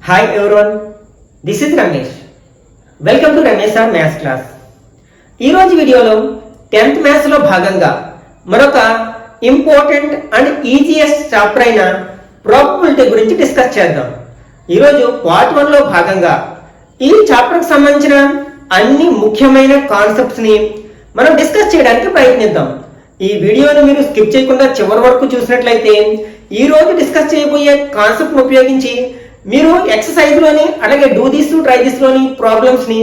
Hi everyone, this is Ramesh. Welcome to Ramesh Sir Maths class. ఈ రోజు వీడియోలో 10th maths లో భాగంగా మరొక ఇంపార్టెంట్ అండ్ ఈజియెస్ట్ చాప్టర్ అయిన ప్రాబబిలిటీ గురించి డిస్కస్ చేద్దాం. ఈ రోజు పార్ట్ 1 లో భాగంగా ఈ చాప్టర్ కి సంబంధించిన అన్ని ముఖ్యమైన కాన్సెప్ట్స్ ని మనం డిస్కస్ చేయడానికి ప్రయత్నిద్దాం. ఈ వీడియోని మీరు స్కిప్ చేయకుండా చివరి వరకు చూసినట్లయితే ఈ రోజు డిస్కస్ చేయబోయే కాన్సెప్ట్ ఉపయోగించి మీరు ఎక్సర్సైజ్ లోని అలాగే డూ దిస్ ట్రై దిస్ లోని ప్రాబ్లమ్స్ ని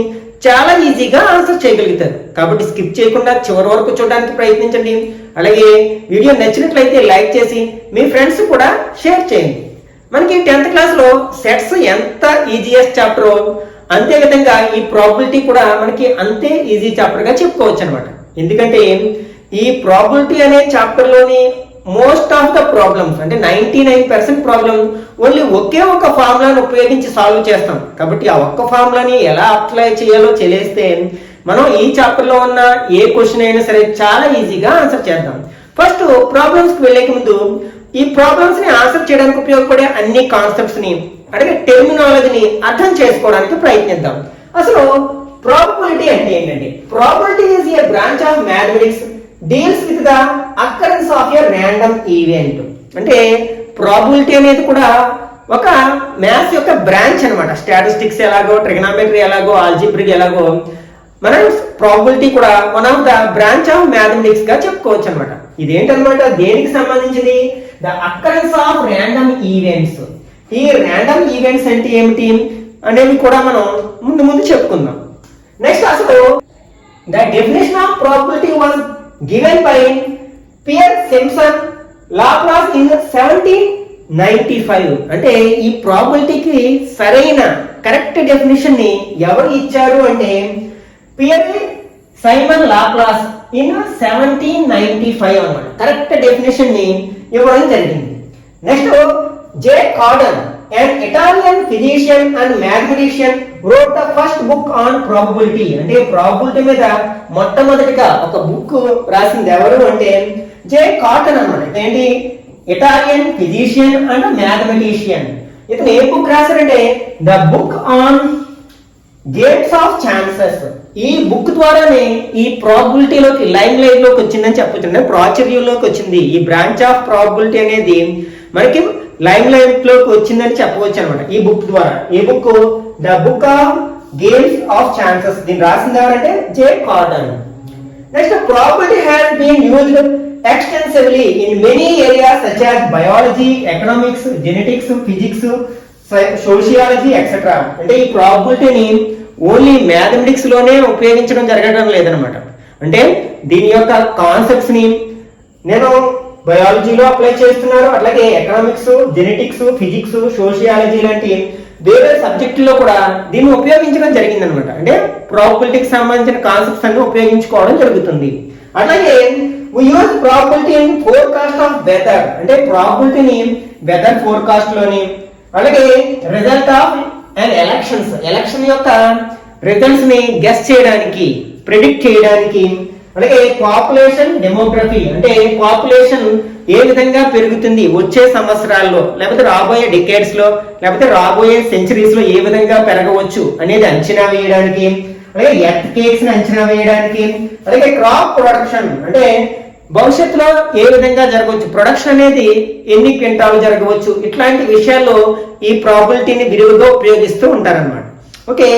చాలా ఈజీగా ఆన్సర్ చేయగలుగుతారు. కాబట్టి స్కిప్ చేయకుండా చివరి వరకు చూడడానికి ప్రయత్నించండి. అలాగే వీడియో నచ్చినట్లయితే లైక్ చేసి మీ ఫ్రెండ్స్ కూడా షేర్ చేయండి. మనకి 10th క్లాస్ లో సెట్స్ ఎంత ఈజీయెస్ట్ చాప్టర్ అంతే విధంగా ఈ ప్రాబబిలిటీ కూడా మనకి అంతే ఈజీ చాప్టర్ గా చెప్పుకోవచ్చు అనమాట. ఎందుకంటే ఈ ప్రాబబిలిటీ అనే చాప్టర్ లోని మోస్ట్ ఆఫ్ ద ప్రాబ్లమ్స్ అంటే 99% ప్రాబ్లమ్ ఓన్లీ ఒకే ఒక ఫార్ములాని ఉపయోగించి సాల్వ్ చేస్తాం. కాబట్టి ఆ ఒక్క ఫార్ములాని ఎలా అప్లై చేయాలో తెలిస్తే మనం ఈ చాప్టర్ లో ఉన్న ఏ క్వశ్చన్ అయినా సరే చాలా ఈజీగా ఆన్సర్ చేద్దాం. ఫస్ట్ ప్రాబ్లమ్స్ కి వెళ్లే ముందు ఈ ప్రాబ్లమ్స్ ని ఆన్సర్ చేయడానికి ఉపయోగపడే అన్ని కాన్సెప్ట్స్ ని అలాగే టెర్మినాలజీని అర్థం చేసుకోవడానికి ప్రయత్నిద్దాం. అసలు ప్రాబబిలిటీ అంటే ఏంటంటే probability is a branch of mathematics deals with the occurrence of a random event. అంటే ప్రాబబిలిటీ అనేది కూడా ఒక మ్యాథ్స్ యొక్క బ్రాంచ్ అన్నమాట. స్టాటిస్టిక్స్ ఎలాగో, ట్రిగనామెట్రీ ఎలాగో, ఆల్జీబ్రా ఎలాగో మనం ప్రాబబిలిటీ కూడా one of the branch of mathematics గా చెప్పుకోవచ్చు అనమాట. ఇదేంటనమాట, దేనికి సంబంధించింది? The occurrence of random events. ఈ ర్యాండమ్ ఈవెంట్స్ అంటే ఏమిటి అనేవి కూడా మనం ముందు చెప్పుకుందాం. నెక్స్ట్ అసలు the definition of probability was given by Pierre Simpson Laplace in 1795. అంటే ఈ ప్రాబబిలిటీకి సరైన కరెక్ట్ డెఫినేషన్ ని ఎవరు ఇచ్చారు అంటే పియర్ సైమన్ లాప్లాస్ ఇన్ 1795 అన్నమాట. కరెక్ట్ డెఫినేషన్ ని ఇవ్వడం జరిగింది. Next J cordon, an Italian physician and mathematician, wrote the first book on probability. అంటే ప్రాబబిలిటీ మీద మొట్టమొదటిగా ఒక బుక్ రాసింది ఎవరు అంటే జే కార్డన్ అన్నమాట. ఏంటి? Italian physician and mathematician. ఇతను ఏ బుక్ రాశారంటే the book on games of chances. ఈ బుక్ ద్వారానే ఈ ప్రాబబిలిటీలోకి లైమ్ లైట్ లోకి వచ్చిందని చెప్పొచ్చు, ప్రాచుర్యంలోకి వచ్చింది. ఈ బ్రాంచ్ ఆఫ్ ప్రాబబిలిటీ అనేది మనకి లైమ్ లైట్ లోకి వచ్చిందని చెప్పవచ్చు అనమాట ఈ బుక్ ద్వారా. ఈ book the book of games of chances. దీన్ని రాసింది ఎవరంటే J Cardan. Next probability has been used extensively in many areas such as biology, economics, genetics, physics, sociology etcetera. అంటే ఈ ప్రాబబిలిటీని ఓన్లీ మ్యాథమెటిక్స్ లోనే ఉపయోగించడం జరగడం లేదనమాట. అంటే దీని యొక్క కాన్సెప్ట్స్ ని నేను బయాలజీలో అప్లై చేస్తున్నారు, అట్లాగే ఎకనామిక్స్, జెనెటిక్స్, ఫిజిక్స్, సోషియాలజీ లాంటి వేరే సబ్జెక్టుల్లో కూడా దీన్ని ఉపయోగించడం జరిగింది అనమాట. అంటే ప్రాబబిలిటీకి సంబంధించిన కాన్సెప్ట్స్ అన్ని ఉపయోగించుకోవడం జరుగుతుంది. అట్లాగే we use probability in forecast of weather. అంటే ప్రాబబిలిటీని వెదర్ ఫోర్కాస్ట్ లోని, అలాగే రిజల్ట్ ఆఫ్ అండ్ ఎలక్షన్ యొక్క రిజల్ట్స్ ని గెస్ చేయడానికి, ప్రిడిక్ట్ చేయడానికి, అలాగే పాపులేషన్ డెమోగ్రఫీ. అంటే పాపులేషన్ ఏ విధంగా పెరుగుతుంది వచ్చే సంవత్సరాల్లో, లేకపోతే రాబోయే డికేడ్స్ లో, లేకపోతే రాబోయే సెంచరీస్ లో ఏ విధంగా పెరగవచ్చు అనేది అంచనా వేయడానికి, అలాగే ఎర్త్ కేక్స్ ని అంచనా వేయడానికి, అలాగే క్రాప్ ప్రొడక్షన్ అంటే భవిష్యత్తులో ఏ విధంగా జరగవచ్చు, ప్రొడక్షన్ అనేది ఎన్ని క్వింటాలు జరగవచ్చు, ఇట్లాంటి విషయాల్లో ఈ ప్రాబబిలిటీని విరివిగా ఉపయోగిస్తూ ఉంటారన్నమాట. ఓకే,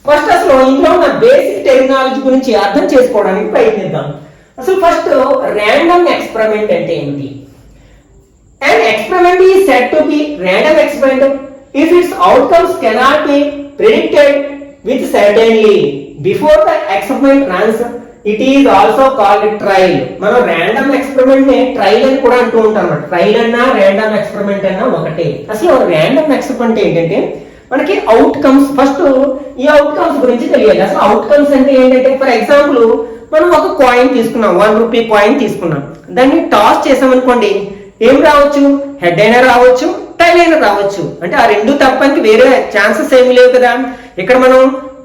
ఫస్ట్ అసలు ఇందులో ఉన్న బేసిక్ టెర్మినాలజీ గురించి అర్థం చేసుకోవడానికి ప్రయత్నిద్దాం. అసలు ఫస్ట్ ర్యాండమ్ ఎక్స్పెరిమెంట్ అంటే ఏమిటి? An experiment is said to be random experiment if its outcomes cannot be predicted with certainty before the experiment runs. It is also called trial. మనం ర్యాండమ్ ఎక్స్పెరిమెంట్ ని trial అని కూడా అంటూ ఉంటాం. Trial అన్నా random experiment అన్నా ఒకటే. అసలు ర్యాండమ్ ఎక్స్పెరిమెంట్ ఏంటంటే మనకి అవుట్కమ్స్, ఫస్ట్ ఈ అవుట్కమ్స్ గురించి తెలియాలి. అసలు అవుట్కమ్స్ అంటే ఏంటంటే ఫర్ ఎగ్జాంపుల్ మనం ఒక కాయిన్ తీసుకున్నాం, 1 రూపీ కాయిన్ తీసుకున్నాం, దాన్ని టాస్ చేసామనుకోండి ఏం రావచ్చు? హెడ్ అయినా రావచ్చు, టైల్ అయినా రావచ్చు. అంటే ఆ రెండు తప్పనికి వేరే ఛాన్సెస్ ఏమి లేవు కదా. ఇక్కడ మనం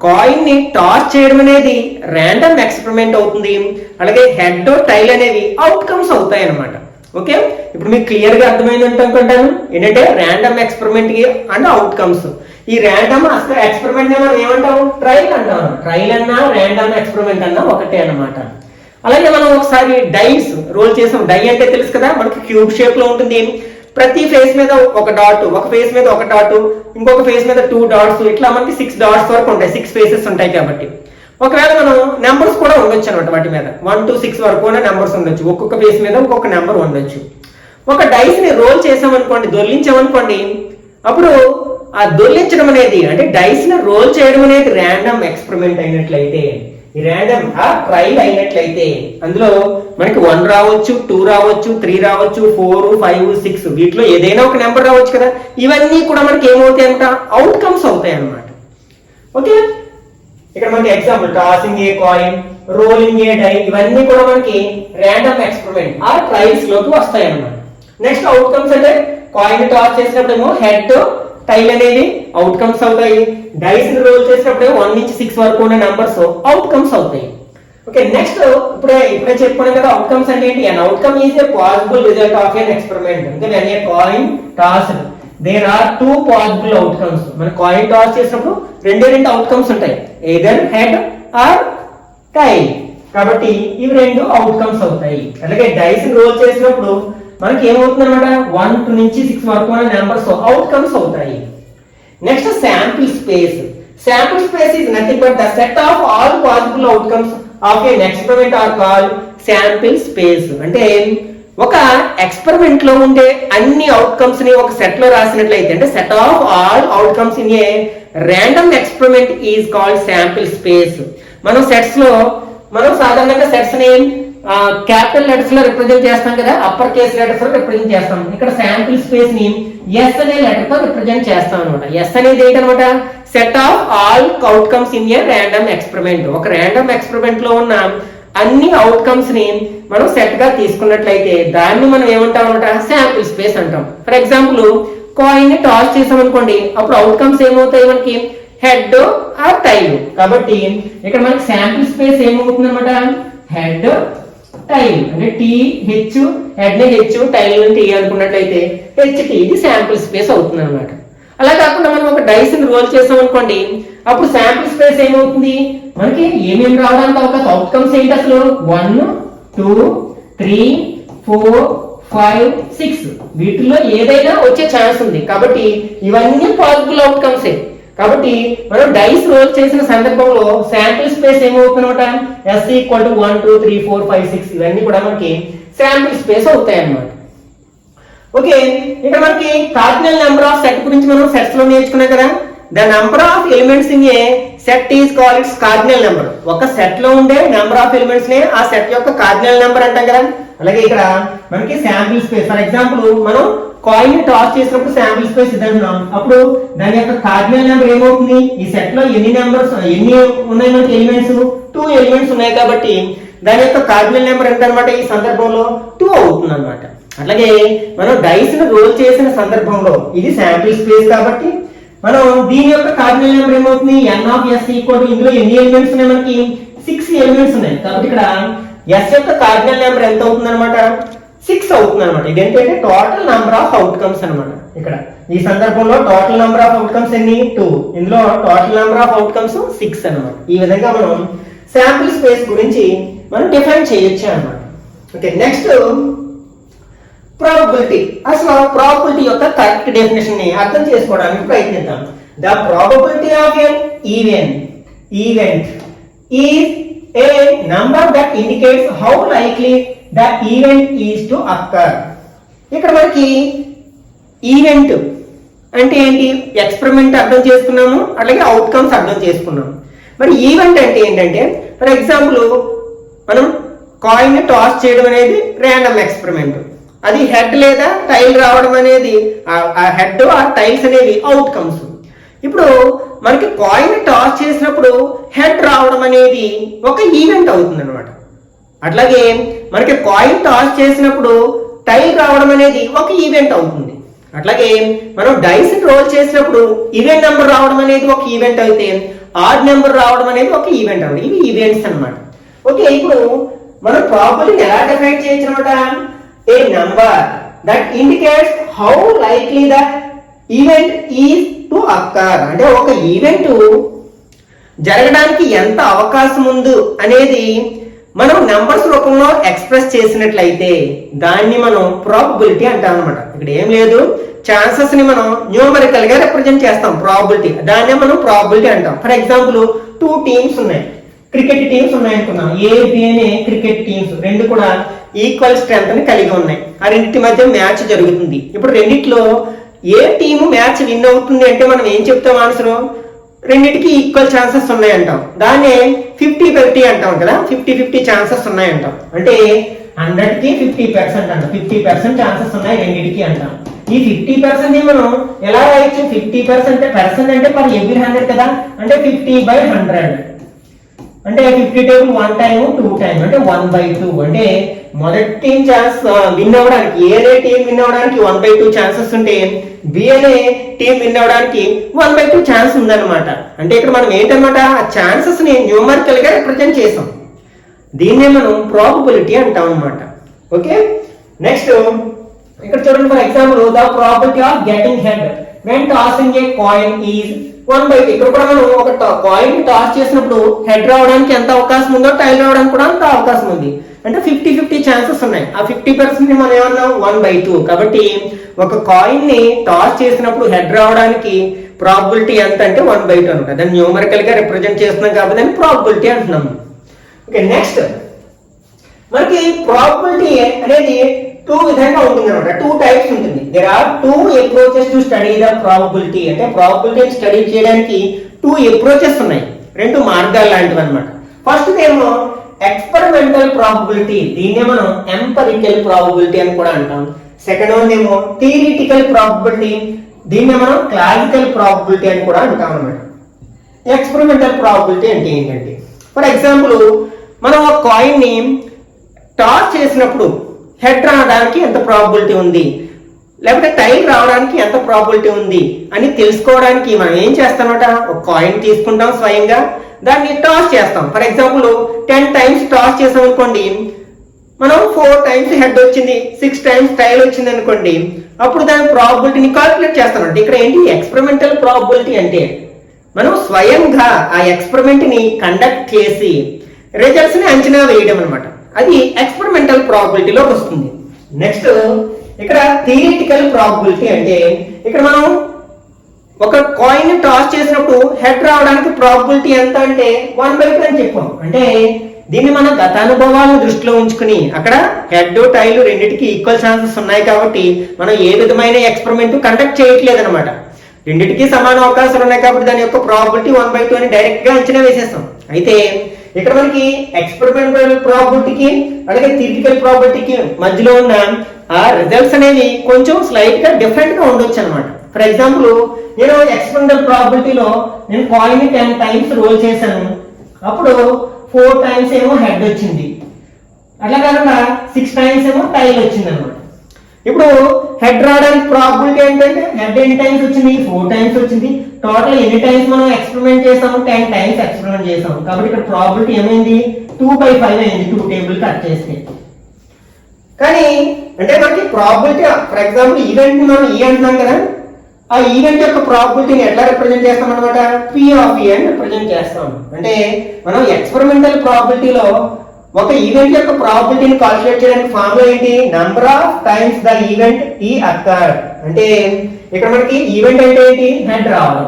కాయిన్ ని టాస్ చేయడం అనేది ర్యాండమ్ ఎక్స్పెరిమెంట్ అవుతుంది, అలాగే హెడ్ టైల్ అనేవి అవుట్కమ్స్ అవుతాయి అన్నమాట. ఓకే, ఇప్పుడు మీకు క్లియర్గా అర్థమైంది అనుకుంటాను. ఏంటంటే ర్యాండమ్ ఎక్స్పెరిమెంట్ అండ్ అవుట్కమ్స్. ఈ ర్యాండమ్ ఎక్స్పెరిమెంట్ మనం ఏమంటాం? ట్రయల్ అంటాం. ట్రయల్ అన్నా ర్యాండమ్ ఎక్స్పెరిమెంట్ అన్నా ఒకటే అన్నమాట. అలాగే మనం ఒకసారి డైస్ రోల్ చేసాం. డై అంటే తెలుసు కదా, మనకి క్యూబ్ షేప్ లో ఉంటుంది. ప్రతి ఫేస్ మీద ఒక డాట్, ఒక ఫేస్ మీద ఒక డాట్, ఇంకొక ఫేస్ మీద 2 డాట్స్, ఇట్లా మనకి 6 డాట్స్ వరకు ఉంటాయి. 6 ఫేసెస్ ఉంటాయి కాబట్టి ఒకవేళ మనం నెంబర్స్ కూడా ఉండొచ్చు అనమాట. వాటి మీద 1 to 6 వరకు కూడా నెంబర్స్ ఉండొచ్చు. ఒక్కొక్క ఫేస్ మీద ఒక్కొక్క నెంబర్ ఉండొచ్చు. ఒక డైస్ ని రోల్ చేసామనుకోండి, దొర్లించామనుకోండి, అప్పుడు ఆ దొర్లించడం అనేది అంటే డైస్ ని రోల్ చేయడం అనేది ర్యాండమ్ ఎక్స్పెరిమెంట్ అయినట్లయితే, ఈ ర్యాండమ్ ట్రయల్ అయినట్లయితే అందులో మనకి 1 రావచ్చు, 2 రావచ్చు, 3 రావచ్చు, 4, 5, 6 వీటిలో ఏదైనా ఒక నెంబర్ రావచ్చు కదా. ఇవన్నీ కూడా మనకి ఏమవుతాయి అంట? అవుట్కమ్స్ అవుతాయి అన్నమాట. ఓకే, ఇక్కడ మనకి example tossing a coin, rolling a die, ఇవన్నీ కూడా మనకి ర్యాండమ్ ఎక్స్పెరిమెంట్ ఆ ట్రయల్స్ లోకి వస్తాయి అన్నమాట. నెక్స్ట్ అవుట్కమ్స్ అంటే కాయిన్ టాస్ చేసినప్పుడు ఏమో హెడ్ టైల్ అనేది అవుట్కమ్స్ అవుతాయి. డైస్ ని రోల్ చేసినప్పుడు 1 నుంచి 6 వరకు ఉన్న నెంబర్స్ అవుట్కమ్స్ అవుతాయి. ఓకే, నెక్స్ట్ ఇప్పుడే చెప్పుకున్నాం కదా అవుట్కమ్స్ అంటే ఏంటి? an outcome is a possible result of an experiment. అంటే when a coin tossed there are 2 possible outcomes. మన కాయిన్ టాస్ చేసినప్పుడు రెండు అవుట్కమ్స్ ఉంటాయి, either head or tail. కాబట్టి ఇవి 2 అవుట్కమ్స్ అవుతాయి. అలాగే డైస్ ని రోల్ చేసినప్పుడు మనకి ఏమవుతుంది అనమాట? 1 నుంచి 6 వరకు ఉన్న నెంబర్స్ అవుట్కమ్స్ అవుతాయి. Next sample space. Sample space is nothing but the set of all possible outcomes of an experiment are called sample space. అంటే ఒక ఎక్స్పెరిమెంట్ లో ఉండే అన్ని అవుట్కమ్స్ ని ఒక సెట్ లో రాసినట్లయితే, అంటే set of all outcomes in a random experiment is called sample space. మనం సెట్స్ లో సాధారణంగా సెట్స్ ని క్యాపిటల్ లెటర్స్ లో రిప్రజెంట్ చేస్తాం కదా, అప్పర్ కేస్ లెటర్స్ లో రిప్రజెంట్ చేస్తాం. ఇక్కడ శాంపిల్ స్పేస్ ని ఎస్ అనే లెటర్ తో రిప్రజెంట్ చేస్తాం అనమాట. ఎస్ అనేది ఏంటనమాట? Set of all outcomes in a random experiment. ఒక ర్యాండమ్ ఎక్స్పెరిమెంట్ లో ఉన్న అన్ని అవుట్కమ్స్ ని మనం సెట్ గా తీసుకున్నట్లయితే దాన్ని మనం ఏమంటాం అనమాట? శాంపిల్ స్పేస్ అంటాం. ఫర్ ఎగ్జాంపుల్ కాయిన్ ని టాస్ చేసాం అనుకోండి, అప్పుడు అవుట్కమ్స్ ఏమవుతాయి మనకి? Head or tail. కాబట్టి ఇక్కడ మనకి శాంపిల్ స్పేస్ ఏమవుతుంది అనమాట? Head tail. అంటే టీహెచ్, హెడ్ ని హెచ్, టైల్ ని టీ అనుకున్నట్లయితే హెచ్టి ఇది శాంపిల్ స్పేస్ అవుతుంది అనమాట. అలా కాకుండా మనం ఒక డైస్ ని రోల్ చేసాం అనుకోండి, అప్పుడు శాంపిల్ స్పేస్ ఏమవుతుంది మనకి? ఏమేమి రావడానికి అవకాశం? అవుట్కమ్స్ ఏంటి అసలు? 1, 2, 3, 4, 5, 6 వీటిల్లో ఏదైనా వచ్చే ఛాన్స్ ఉంది. కాబట్టి ఇవన్నీ పాసిబుల్ అవుట్కమ్స్. కాబట్టి మనం డైస్ రోల్ చేసిన సందర్భంలో శాంపిల్ స్పేస్ ఏమవుతుందన్నమాట? S = 1, 2, 3, 4, 5, 6 ఇవన్నీ కూడా మనకి శాంపిల్ స్పేస్ అవుతాయి అన్నమాట. ఓకే, ఇక్కడ మనకి కార్డినల్ నెంబర్ ఆఫ్ సెట్ గురించి మనం సెట్స్ లో నేర్చుకున్నాం కదా. The number of elements in a set is called it's cardinal number. ఒక సెట్ లో ఉండే నెంబర్ ఆఫ్ ఎలిమెంట్స్ నే ఆ సెట్ యొక్క కార్డినల్ నెంబర్ అంటాం కదా. అలాగే ఇక్కడ మనకి శాంపిల్ స్పేస్, ఫర్ ఎగ్జాంపుల్ మనం కాయిన్ టాస్ చేసినప్పుడు శాంపిల్ స్పేస్ ఇది అంటున్నాం. అప్పుడు దాని యొక్క కార్డినల్ నెంబర్ ఏమవుతుంది? ఈ సెట్ లో ఎన్ని ఉన్నాయి మనకి ఎలిమెంట్స్? 2 ఎలిమెంట్స్ ఉన్నాయి కాబట్టి దాని యొక్క కార్డినల్ నెంబర్ ఎంత అనమాట? ఈ సందర్భంలో 2 అవుతుంది అనమాట. అట్లాగే మనం డైస్ ను రోల్ చేసిన సందర్భంలో ఇది శాంపిల్ స్పేస్ కాబట్టి మనం దీని యొక్క కార్డినల్ నెంబర్ ఏమవుతుంది? n(s) ఇందులో ఎన్ని ఎలిమెంట్స్ ఉన్నాయి మనకి? 6 ఎలిమెంట్స్ ఉన్నాయి. కాబట్టి ఇక్కడ s యొక్క కార్డినల్ నెంబర్ ఎంత అవుతుంది అనమాట? 6 అవుతుంది అనమాట. ఇదేంటంటే టోటల్ నెంబర్ ఆఫ్ అవుట్కమ్స్ అనమాట. ఇక్కడ ఈ సందర్భంలో టోటల్ నెంబర్ ఆఫ్ అవుట్కమ్స్ ఎన్ని? 2. ఇందులో టోటల్ నెంబర్ ఆఫ్ అవుట్కమ్స్ 6 అనమాట. ఈ విధంగా మనం శాంపిల్ స్పేస్ గురించి మనం డిఫైన్ చేయొచ్చు అనమాట. Okay, next probability. అసలు ప్రాబబిలిటీ యొక్క కరెక్ట్ డెఫినేషన్ ని అర్థం చేసుకోవడానికి ప్రయత్నిద్దాం. The probability of an event is a number that indicates how likely the event is to అక్కర్. ఇక్కడ మనకి ఈవెంట్ అంటే ఏంటి? ఎక్స్పెరిమెంట్ అర్థం చేసుకున్నాము, అలాగే అవుట్కమ్స్ అర్థం చేసుకున్నాము. మరి ఈవెంట్ అంటే ఏంటంటే, ఫర్ ఎగ్జాంపుల్ మనం కాయిన్ టాస్ చేయడం అనేది ర్యాండమ్ ఎక్స్పెరిమెంట్. అది హెడ్ లేదా టైల్ రావడం అనేది, ఆ హెడ్ ఆ టైల్స్ అనేవి అవుట్కమ్స్. ఇప్పుడు మనకి కాయిన్ టాస్ చేసినప్పుడు హెడ్ రావడం అనేది ఒక ఈవెంట్ అవుతుంది అనమాట. అట్లాగే మనకి కాయిన్ టాస్ చేసినప్పుడు టైల్ రావడం అనేది ఒక ఈవెంట్ అవుతుంది. అట్లాగే మనం డైస్ రోల్ చేసినప్పుడు ఈవెంట్ నెంబర్ రావడం అనేది ఒక ఈవెంట్ అయితే ఆడ్ నెంబర్ రావడం అనేది ఒక ఈవెంట్ అవుతుంది. ఇవి ఈవెంట్స్ అనమాట. ఓకే, ఇప్పుడు మనం ప్రాబబిలిటీని ఎలా డిఫైన్ చేయొచ్చు అనమాట? A number that indicates how likely the event is to occur. అంటే ఒక ఈవెంట్ జరగడానికి ఎంత అవకాశం ఉంది అనేది మనం నెంబర్స్ రూపంలో ఎక్స్ప్రెస్ చేసినట్లయితే దాన్ని మనం ప్రాబబిలిటీ అంటాం అనమాట. ఇక్కడ ఏం లేదు, ఛాన్సెస్ ని మనం న్యూమరికల్ గా రిప్రజెంట్ చేస్తాం, ప్రాబబిలిటీ, దాన్నే మనం ప్రాబబిలిటీ అంటాం. ఫర్ ఎగ్జాంపుల్ 2 టీమ్స్ ఉన్నాయి, క్రికెట్ టీమ్స్ ఉన్నాయి అనుకున్నాం. ఏబి అనే క్రికెట్ టీమ్స్ రెండు కూడా ఈక్వల్ స్ట్రెంత్ ని కలిగి ఉన్నాయి. ఆ రెండింటి మధ్య మ్యాచ్ జరుగుతుంది. ఇప్పుడు రెండిట్లో ఏ టీము మ్యాచ్ విన్ అవుతుంది అంటే మనం ఏం చెప్తాం ఆన్సర్, రెండింటికి ఈక్వల్ ఛాన్సెస్ ఉన్నాయంటాం. దాన్నే 50-50 అంటాం కదా, 50-50 ఛాన్సెస్ ఉన్నాయంటాం. అంటే 100కి 50% అంటాం, 50% ఛాన్సెస్ ఉన్నాయి రెండింటికి అంటాం. ఈ 50% మనం ఎలా రాయొచ్చు, 50% పర్సెంట్ అంటే పర్ ఎవ్రీ 100 కదా, అంటే 50/100 అంటే 50 టేబుల్ 1 టైం 2 టైం అంటే 1/2. అంటే మొదటి టీం ఛాన్స్ విన్ అవ్వడానికి, ఏదే టీం విన్ అవ్వడానికి 1/2 ఛాన్సెస్ ఉంటే బి అనే టీం విన్ అవ్వడానికి 1/2 ఛాన్స్ ఉందన్నమాట. అంటే ఇక్కడ మనం ఏంటన్నమాట, ఆ ఛాన్సెస్ ని న్యూమరికల్ గా రిప్రజెంట్ చేసాం. దీన్నే మనం ప్రాబబిలిటీ అంటాం అన్నమాట. ఓకే, నెక్స్ట్ ఇక్కడ చూడండి. For example the probability of getting head when tossing a coin is 1/2. ఇక్కడ కూడా మనం ఒక కాయిన్ టాస్ చేసినప్పుడు హెడ్ రావడానికి ఎంత అవకాశం ఉందో టైల్ రావడానికి కూడా అంత అవకాశం ఉంది. అంటే 50-50 ఛాన్సెస్ ఉన్నాయి. ఆ 50% ని మనం ఏమన్నాం, 1/2. కాబట్టి ఒక కాయిన్ ని టాస్ చేసినప్పుడు హెడ్ రావడానికి ప్రాబబిలిటీ ఎంత అంటే 1/2 అనమాట. దాన్ని న్యూమరికల్ గా రిప్రజెంట్ చేస్తున్నాం కాబట్టి దాన్ని ప్రాబబిలిటీ అంటున్నాం. ఓకే, నెక్స్ట్ మనకి ప్రాబబిలిటీ అనేది 2 విధంగా ఉంటుంది అనమాట. 2 టైప్స్ ఉంటుంది. There are 2 approaches to study the probability. అంటే ప్రాబబిలిటీని స్టడీ చేయడానికి 2 అప్రోచెస్ ఉన్నాయి, 2 మార్గాలు లాంటివి అనమాట. ఫస్ట్ ఏమో ఎక్స్పెరిమెంటల్ ప్రాబబిలిటీ, దీన్నే మనం ఎంపెరికల్ ప్రాబబిలిటీ అని కూడా అంటాం. సెకండ్ వన్ ఏమో థియరిటికల్ ప్రాబబిలిటీ, దీన్నే మనం క్లాసికల్ ప్రాబబిలిటీ అని కూడా అంటాం అనమాట. ఎక్స్పెరిమెంటల్ ప్రాబబిలిటీ అంటే ఏంటంటే, ఫర్ ఎగ్జాంపుల్ మనం ఒక కాయిన్ ని టాస్ చేసినప్పుడు హెడ్ రావడానికి ఎంత ప్రాబబిలిటీ ఉంది, లేకపోతే టైల్ రావడానికి ఎంత ప్రాబబిలిటీ ఉంది అని తెలుసుకోవడానికి మనం ఏం చేస్తామట, ఒక కాయిన్ తీసుకుంటాం, స్వయంగా దాన్ని టాస్ చేస్తాం. ఫర్ ఎగ్జాంపుల్ 10 టైమ్స్ టాస్ చేసాం అనుకోండి, మనం 4 టైమ్స్ హెడ్ వచ్చింది, 6 టైమ్స్ టైల్ వచ్చింది అనుకోండి, అప్పుడు దాని ప్రాబబిలిటీని కాల్కులేట్ చేస్తాం. ఇక్కడ ఏంటి ఎక్స్పెరిమెంటల్ ప్రాబబిలిటీ అంటే మనం స్వయంగా ఆ ఎక్స్పెరిమెంట్ ని కండక్ట్ చేసి రిజల్ట్స్ ని అంచనా వేయడం అనమాట. అది ఎక్స్పెరిమెంటల్ ప్రాబబిలిటీలోకి వస్తుంది. నెక్స్ట్ ఇక్కడ థియరిటికల్ ప్రాబబిలిటీ అంటే ఇక్కడ మనం ఒక కాయిన్ టాస్ చేసినప్పుడు హెడ్ రావడానికి ప్రాబబిలిటీ ఎంత అంటే 1/2 అని చెప్పాం. అంటే దీన్ని మన గత అనుభవాలను దృష్టిలో ఉంచుకుని అక్కడ హెడ్ టైల్ రెండింటికి ఈక్వల్ ఛాన్సెస్ ఉన్నాయి కాబట్టి మనం ఏ విధమైన ఎక్స్పెరిమెంట్ కండక్ట్ చేయట్లేదు అనమాట. రెండింటికి సమాన అవకాశాలు ఉన్నాయి కాబట్టి దాని యొక్క ప్రాబబిలిటీ 1/2 అని డైరెక్ట్ గా అంచనా వేసేస్తాం. అయితే ఇక్కడ మనకి ఎక్స్పెరిమెంటల్ ప్రాబబిలిటీకి అలాగే థియరిటికల్ ప్రాబబిలిటీకి మధ్యలో ఉన్న ఆ రిజల్ట్స్ అనేవి కొంచెం స్లైట్ గా డిఫరెంట్ గా ఉండొచ్చు అనమాట. ఫర్ ఎగ్జాంపుల్ నేను ఎక్స్పెరిమెంటల్ ప్రాబబిలిటీలో నేను కాయిన్ 10 టైమ్స్ రోల్ చేశాను, అప్పుడు 4 టైమ్స్ ఏమో హెడ్ వచ్చింది, అట్లా కాకుండా 6 టైమ్స్ ఏమో టైల్ వచ్చింది అనమాట. ఇప్పుడు హెడ్ రావడానికి ప్రాబబిలిటీ ఏంటంటే హెడ్ ఎన్ని టైమ్స్ వచ్చింది, 4 టైమ్స్ వచ్చింది. టోటల్ ఎన్ని టైమ్స్ మనం ఎక్స్పెరిమెంట్ చేసాము, 10 టైమ్స్ ఎక్స్పెరిమెంట్ చేసాము. కాబట్టి ఇక్కడ ప్రాబబిలిటీ ఏమైంది, 2/5 అయింది, 2 టేబుల్ కట్ చేస్తే. కానీ అంటే మనకి ప్రాబబిలిటీ, ఫర్ ఎగ్జాంపుల్ ఈవెంట్ ని మనం ఈ అంటున్నాం కదా, ఆ ఈవెంట్ యొక్క ప్రాబబిలిటీని ఎట్లా రిప్రజెంట్ చేస్తాం అనమాట, P(E) అని రిప్రజెంట్ చేస్తాం. అంటే మనం ఎక్స్పెరిమెంటల్ ప్రాబబిలిటీలో ఒక ఈవెంట్ యొక్క ప్రాబబిలిటీని కాల్కులేట్ చేయడానికి ఫార్ములా ఏంటి, number of times the event ఈ అక్కర్డ్. అంటే ఇక్కడ మనకి ఈవెంట్ అంటే ఏంటి, హెడ్ రావడం.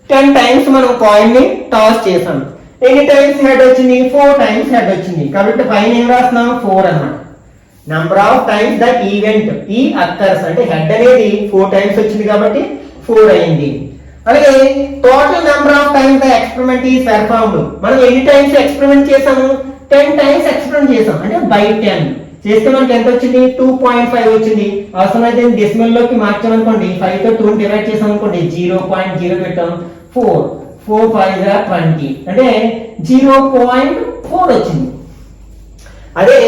10 టైమ్స్ మనం కాయిన్ ని టాస్ చేసాం, ఎన్ని టైమ్స్ హెడ్ వచ్చింది, 4 టైమ్స్ హెడ్ వచ్చింది. కాబట్టి పైన ఏం రాస్తున్నాం, 4 అన్నమాట. Number of times the event ఈ అక్కర్స్, అంటే హెడ్ అనేది 4 టైమ్స్ వచ్చింది కాబట్టి 4 అయింది. అలాగే total number of times the experiment is performed, మనం ఎన్ని టైమ్స్ ఎక్స్పెరిమెంట్ చేసాము, 10 టైమ్స్ ఎక్స్పెరిమెంట్ చేసాం. అంటే బై 10 చేస్తే మనకి ఎంత వచ్చింది, 2.5 వచ్చింది. అవసరమైతే డెసిమల్ లోకి మార్చామనుకోండి, 5 తో 2 డివైడ్ చేసాం అనుకోండి, 0.0 పెట్టాం, 4 5 20 అంటే 0.4 వచ్చింది. అదే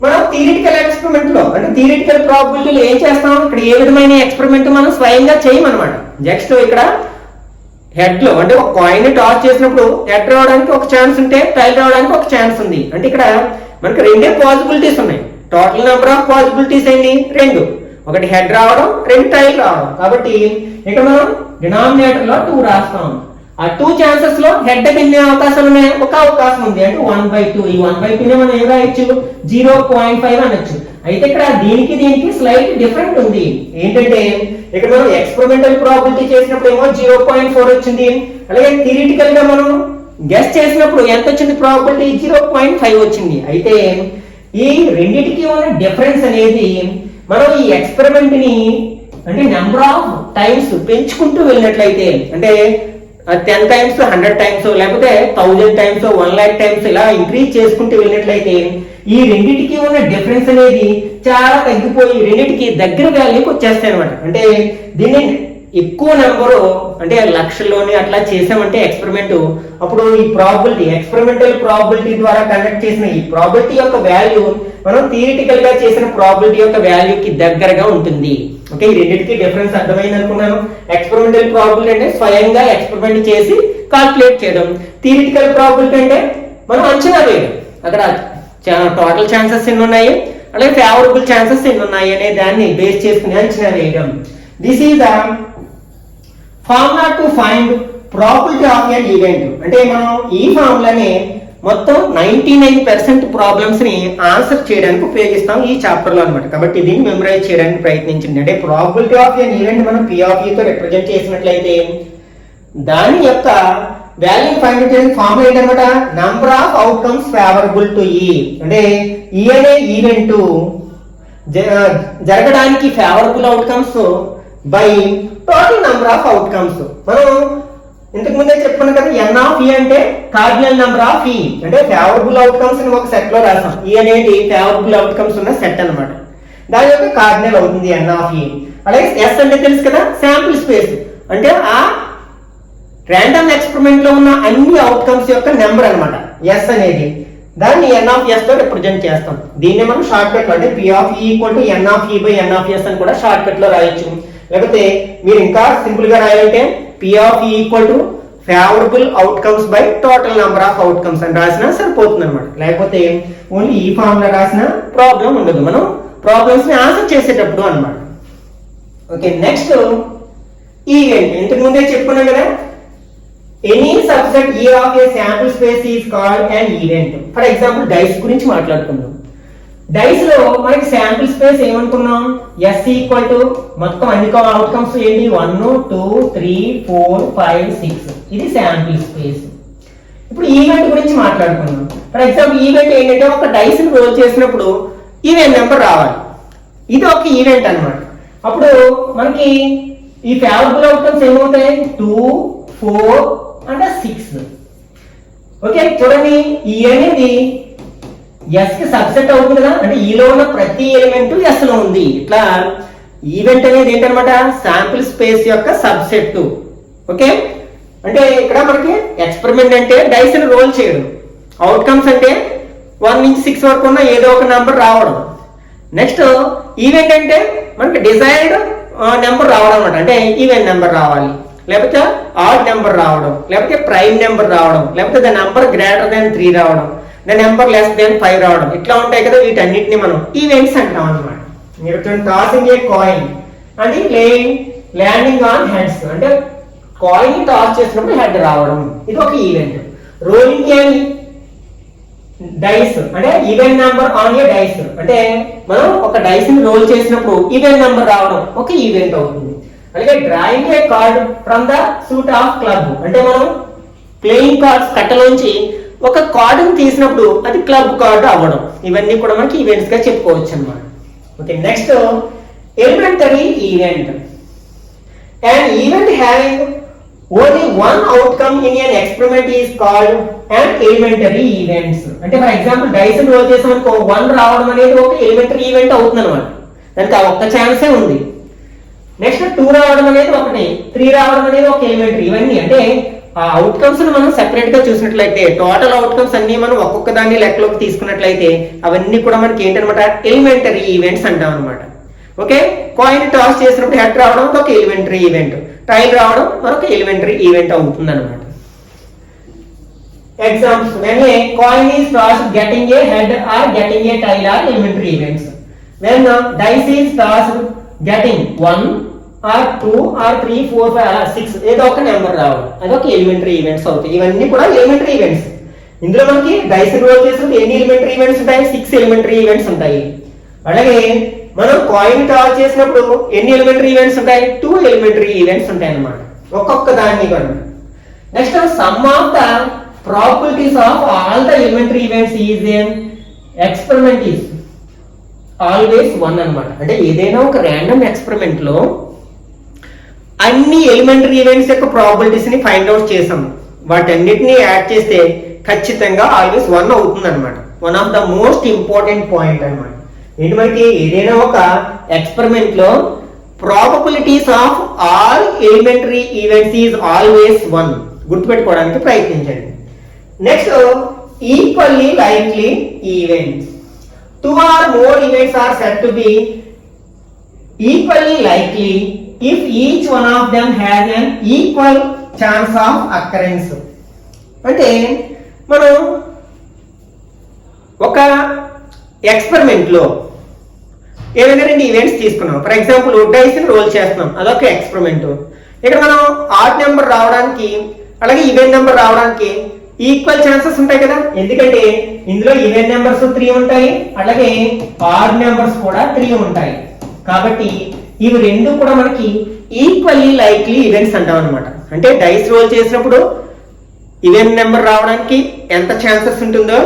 మనం థియరిటికల్ ఎక్స్పెరిమెంట్ లో అంటే థియరిటికల్ ప్రాబబిలిటీలో ఏం చేస్తాం, ఇక్కడ ఏ విధమైన ఎక్స్పెరిమెంట్ మనం స్వయంగా చేయమన్నమాట. నెక్స్ట్ ఇక్కడ హెడ్ లో అంటే ఒక కాయిన్ టాస్ చేసినప్పుడు హెడ్ రావడానికి ఒక ఛాన్స్ ఉంటే టైల్ రావడానికి ఒక ఛాన్స్ ఉంది. అంటే ఇక్కడ మనకి రెండే పాసిబిలిటీస్ ఉన్నాయి, టోటల్ నెంబర్ ఆఫ్ పాసిబిలిటీస్ ఏంటి? 2. ఒకటి హెడ్ రావడం, 2 టైల్ రావడం. కాబట్టి ఇక్కడ మనం డినామినేటర్ లో 2 రాస్తాం. ఆ 2 ఛాన్సెస్ లో హెడ్ ఎన్ని అవకాశాలు ఉన్నాయి? ఒక అవకాశం ఉంది, అంటే 1/2. ఈ 1/2 ని మనం ఏం రాయొచ్చు? 0.5 అనొచ్చు. అయితే ఇక్కడ దీనికి స్లైట్ డిఫరెంట్ ఉంది. ఏంటంటే ఇక్కడ మనం ఎక్స్పెరిమెంటల్ ప్రాబిలిటీ చేసినప్పుడు ఏమో 0.4 వచ్చింది, అలాగే థియరిటికల్ గా మనం గెస్ చేసినప్పుడు ఎంత వచ్చింది? ప్రాబిలిటీ 0.5 వచ్చింది. అయితే ఈ రెండింటికి ఉన్న డిఫరెన్స్ అనేది మనం ఈ ఎక్స్పెరిమెంట్ ని అంటే నెంబర్ ఆఫ్ టైమ్స్ పెంచుకుంటూ వెళ్ళినట్లయితే, అంటే 10 టైమ్స్, 100 టైమ్స్, లేకపోతే 1000 టైమ్స్, 1,00,000 టైమ్స్ ఇలా ఇంక్రీజ్ చేసుకుంటూ వెళ్ళినట్లయితే ఈ రెండింటికి ఉన్న డిఫరెన్స్ అనేది చాలా తగ్గిపోయి రెండింటికి దగ్గర వాల్యూకి వచ్చేస్తాయి అనమాట. అంటే దీన్ని ఎక్కువ నెంబరు అంటే లక్షల్లోని అట్లా చేసామంటే ఎక్స్పెరిమెంట్, అప్పుడు ఈ ప్రాబిలిటీ ఎక్స్పెరిమెంటల్ ప్రాబిలిటీ ద్వారా కండక్ట్ చేసిన ఈ ప్రాబిలిటీ యొక్క వాల్యూ మనం థియరిటికల్ గా చేసిన ప్రాబిలిటీ యొక్క వాల్యూకి దగ్గరగా ఉంటుంది. ఓకే, ఈ రెండింటికి డిఫరెన్స్ అర్థమైంది అనుకున్నాను. ఎక్స్పెరిమెంటల్ ప్రాబిలిటీ అంటే స్వయంగా ఎక్స్పెరిమెంట్ చేసి కాల్కులేట్ చేయడం, థియరిటికల్ ప్రాబిలిటీ అంటే మనం అంచనా వేయడం. అక్కడ టోటల్ ఛాన్సెస్ ఎన్ని ఉన్నాయి, అలాగే ఫేవరబుల్ ఛాన్సెస్ ఎన్ని ఉన్నాయి అనే దాన్ని బేస్ చేసుకుని అంచనా వేయడం. This is the formula to find probability of an event. అంటే మనం ఈ ఫార్ములాని మొత్తం 99% ప్రాబ్లమ్స్ ని ఆన్సర్ చేయడానికి ఉపయోగిస్తాం ఈ చాప్టర్ లో అనమాట. కాబట్టి దీన్ని మెమరైజ్ చేయడానికి ప్రయత్నించండి. అంటే ప్రాబిలిటీ ఆఫ్ ఎన్ ఈవెంట్ మనం P of E తో రిప్రజెంట్ చేసినట్లయితే దాని యొక్క వాల్యూ ఫైండ్ చేయడానికి ఫార్ములా ఏంటన్నమాట? Number of outcomes favourable to E. అంటే E అనే ఈవెంట్ జరగడానికి favourable outcomes by total number of outcomes. మనం ఇంతకు ముందే చెప్పుకున్నాం కదా, N of E అంటే కార్డినల్ నెంబర్ ఆఫ్ E. అంటే ఫేవరబుల్ అవుట్కమ్స్ ని ఒక సెట్ లో రాసాం. E అనేది ఫేవరబుల్ అవుట్కమ్స్ ఉన్న సెట్ అన్నమాట. దాని యొక్క కార్డినల్ అవుతుంది N of E. అలాగే S అంటే తెలుసు కదా, శాంపుల్ స్పేస్. అంటే ఆ ర్యాండమ్ ఎక్స్పెరిమెంట్ లో ఉన్న అన్ని అవుట్కమ్స్ యొక్క నెంబర్ అన్నమాట S అనేది. దాన్ని N of S తో రిప్రజెంట్ చేస్తాం. దీన్ని మనం షార్ట్ కట్ లో అంటే P of E = N of E / N of S అని కూడా షార్ట్ కట్ లో రాయొచ్చు. లేకపోతే మీరు ఇంకా సింపుల్ గా రాయాలంటే P of E = favourable outcomes by total number of outcomes అని రాసినా సరిపోతుంది అనమాట. లేకపోతే ఓన్లీ ఈ ఫార్ములా రాసిన ప్రాబ్లం ఉండదు మనం ప్రాబ్లమ్స్ ని ఆన్సర్ చేసేటప్పుడు అన్నమాట. Okay, next event. ఇంతకు ముందే చెప్పుకున్నాం కదా, any subset E of a sample space is called an event. For example dice గురించి మాట్లాడుకుందాం. డైస్ లో మనకి శాంపుల్ స్పేస్ ఏమనుకున్నాం? S = మొత్తం అన్ని అవుట్కమ్స్ ఏంటి? 1 2 3 4 5 6. ఇది శాంపుల్ స్పేస్. ఇప్పుడు ఈవెంట్ గురించి మాట్లాడుకుందాం. ఫర్ ఎగ్జాంపుల్ ఈవెంట్ ఏంటంటే ఒక డైస్ ని రోల్ చేసినప్పుడు ఈవెంట్ నెంబర్ రావాలి. ఇది ఒక ఈవెంట్ అన్నమాట. అప్పుడు మనకి ఈ ఫేవరబుల్ అవుట్కమ్స్ ఏమవుతాయి? 2 4 and 6. ఓకే, చూడండి, ఈ అనేది S కి సబ్సెట్ అవుతుంది కదా, అంటే ఈలో ఉన్న ప్రతి ఎలిమెంట్ S లో ఉంది. ఇట్లా ఈవెంట్ అనేది ఏంటన్నమాట? శాంపుల్ స్పేస్ యొక్క సబ్సెట్. ఓకే, అంటే ఇక్కడ మనకి ఎక్స్పెరిమెంట్ అంటే డైస్ ని రోల్ చేయడం, అవుట్కమ్స్ అంటే 1 నుంచి 6 వరకు ఉన్న ఏదో ఒక నెంబర్ రావడం. నెక్స్ట్ ఈవెంట్ అంటే మనకి డిజైర్డ్ నెంబర్ రావడం అనమాట. అంటే ఈవెంట్ నెంబర్ రావాలి, లేకపోతే ఆడ్ నెంబర్ రావడం, లేకపోతే ప్రైమ్ నెంబర్ రావడం, లేకపోతే ద నెంబర్ గ్రేటర్ దాన్ 3 రావడం, ద నెంబర్ లెస్ దాన్ 5 రావడం. ఇట్లా ఉంటాయి కదా, వీటన్నిటిని మనం ఈవెంట్స్ అంటాం అనమాట. మీరు tossing a coin and playing landing on heads, అంటే కాయిన్ టాస్ చేసినప్పుడు హెడ్ రావడం, ఇది ఒక ఈవెంట్. రోలింగ్ ఏ డైస్ అంటే event number on a dice, అంటే మనం ఒక డైస్ ని రోల్ చేసినప్పుడు ఈవెంట్ నెంబర్ రావడం ఒక ఈవెంట్ అవుతుంది. అలాగే drawing A card from the suit of club, అంటే మనం ప్లేయింగ్ కార్డ్స్ కట్టలోంచి ఒక కార్డుని తీసినప్పుడు అది క్లబ్ కార్డు అవ్వడం. ఇవన్నీ కూడా మనకి ఈవెంట్స్ గా చెప్పుకోవచ్చు అన్నమాట. Okay, next elementary event. An event having only one outcome in an experiment is called an elementary events. అంటే ఫర్ ఎగ్జాంపుల్ డైస్ ని రోల్ చేసామనుకో 1 రావడం అనేది ఒక ఎలిమెంటరీ ఈవెంట్ అవుతుంది అనమాట. దానికి ఆ ఒక్క ఛాన్సే ఉంది. నెక్స్ట్ 2 రావడం అనేది ఒకటి, 3 రావడం అనేది ఒక ఎలిమెంటరీ. ఇవన్నీ అంటే ఆ అవుట్కమ్స్ ని మనం సెపరేట్ గా చూసినట్లయితే టోటల్ అవుట్కమ్స్ అన్ని మనం ఒక్కొక్క దాన్ని లెక్కలోకి తీసుకున్నట్లయితే అవన్నీ కూడా మనకి ఏంటనమాట? ఎలిమెంటరీ ఈవెంట్స్ అంటాం అనమాట. ఓకే, కాయిన్ టాస్ చేసినప్పుడు హెడ్ రావడం ఒక ఎలిమెంటరీ ఈవెంట్, టైల్ రావడం మరొక ఎలిమెంటరీ ఈవెంట్ అవుతుంది అనమాట. Examples: when a coin is tossed, getting a head or getting a tail are elementary events. When dice is tossed, getting 1 or 2 or 3, 4, 5, 6 ఏదో ఒక number రావడం అదొక ఎలిమెంటరీ ఈవెంట్స్ అవుతాయి. ఇవన్నీ కూడా ఎలిమెంటరీ ఈవెంట్స్. ఇందులో మనకి డైస్ రోల్ చేసినప్పుడు ఎన్ని ఎలిమెంటరీ ఈవెంట్స్ ఉంటాయి? 6 ఎలిమెంటరీ ఈవెంట్స్ ఉంటాయి. అలాగే మనం కాయిన్ టాస్ చేసినప్పుడు ఎన్ని ఎలిమెంటరీ ఈవెంట్స్ ఉంటాయి? 2 ఎలిమెంటరీ ఈవెంట్స్ ఉంటాయి అన్నమాట ఒక్కొక్క దాన్ని కూడా. Next some of the probabilities of all the elementary events is an experiment is always 1 అన్నమాట. అంటే ఏదైనా ఒక ర్యాండమ్ ఎక్స్పెరిమెంట్ లో అన్ని ఎలిమెంటరీ ఈవెంట్స్ యొక్క ప్రాబబిలిటీస్ ని ఫైండ్ అవుట్ చేసాం. వాటన్నిటిని యాడ్ చేస్తే ఖచ్చితంగా ఆల్వేస్ 1 అవుతుంది అనమాట. One of the most important point అనమాట. ఏంటి మనకి ఏదైనా ఒక ఎక్స్పెరిమెంట్ లో probabilities of all elementary events is always 1 గుర్తుపెట్టుకోవడానికి ప్రయత్నించండి. Next equally likely events. 2 or more events are said to be equally likely if each one of them has an equal chance of occurrence. అంటే మనం ఒక experiment లో ఏదైనా 2 events తీసుకున్నాం. For example dice ని role చేస్తున్నాం, అదొక ఎక్స్పెరిమెంట్. ఇక్కడ మనం ఆడ్ నెంబర్ రావడానికి అలాగే ఈవెన్ నెంబర్ రావడానికి ఈక్వల్ ఛాన్సెస్ ఉంటాయి కదా. ఎందుకంటే ఇందులో ఈవెన్ నెంబర్స్ 3 ఉంటాయి, అలాగే ఆడ్ నెంబర్స్ కూడా 3 ఉంటాయి. కాబట్టి ఇవి రెండు కూడా మనకి ఈక్వల్లీ లైక్లీ ఈవెంట్స్ అంటాం అనమాట. అంటే డైస్ రోల్ చేసినప్పుడు ఈవెన్ నెంబర్ రావడానికి ఎంత ఛాన్సెస్ ఉంటుందో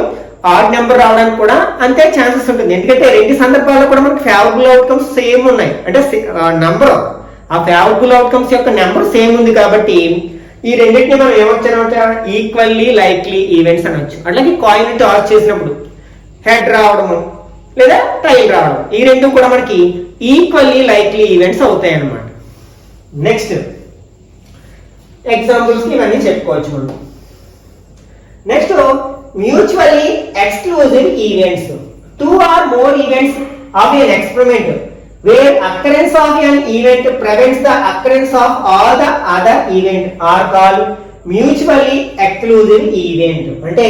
ఆడ్ నెంబర్ రావడానికి కూడా అంతే ఛాన్సెస్ ఉంటుంది. ఎందుకంటే రెండు సందర్భాల్లో కూడా మనకి ఫేవరబుల్ అవుట్కమ్స్ సేమ్ ఉన్నాయి. అంటే నంబర్ ఆ ఫేవరబుల్ అవుట్కమ్స్ యొక్క నెంబర్ సేమ్ ఉంది. కాబట్టి ఈ రెండింటిని మనం ఏమొచ్చానంటే ఈక్వల్లీ లైక్లీ ఈవెంట్స్ అనొచ్చు. అట్లాగే కాయిన్ టాస్ చేసినప్పుడు హెడ్ రావడము లేదా టైల్ రావడం, ఈ రెండు కూడా మనకి ఈక్వల్లీ లైక్లీ ఈవెంట్స్ అవుతాయి అన్నమాట. నెక్స్ట్ ఎగ్జాంపుల్స్ ఇవన్నీ చెప్పుకోవచ్చు మనం. Next mutually exclusive events. 2 or more events of an experiment where occurrence of an event prevents the occurrence of all the other event are called mutually exclusive event. అంటే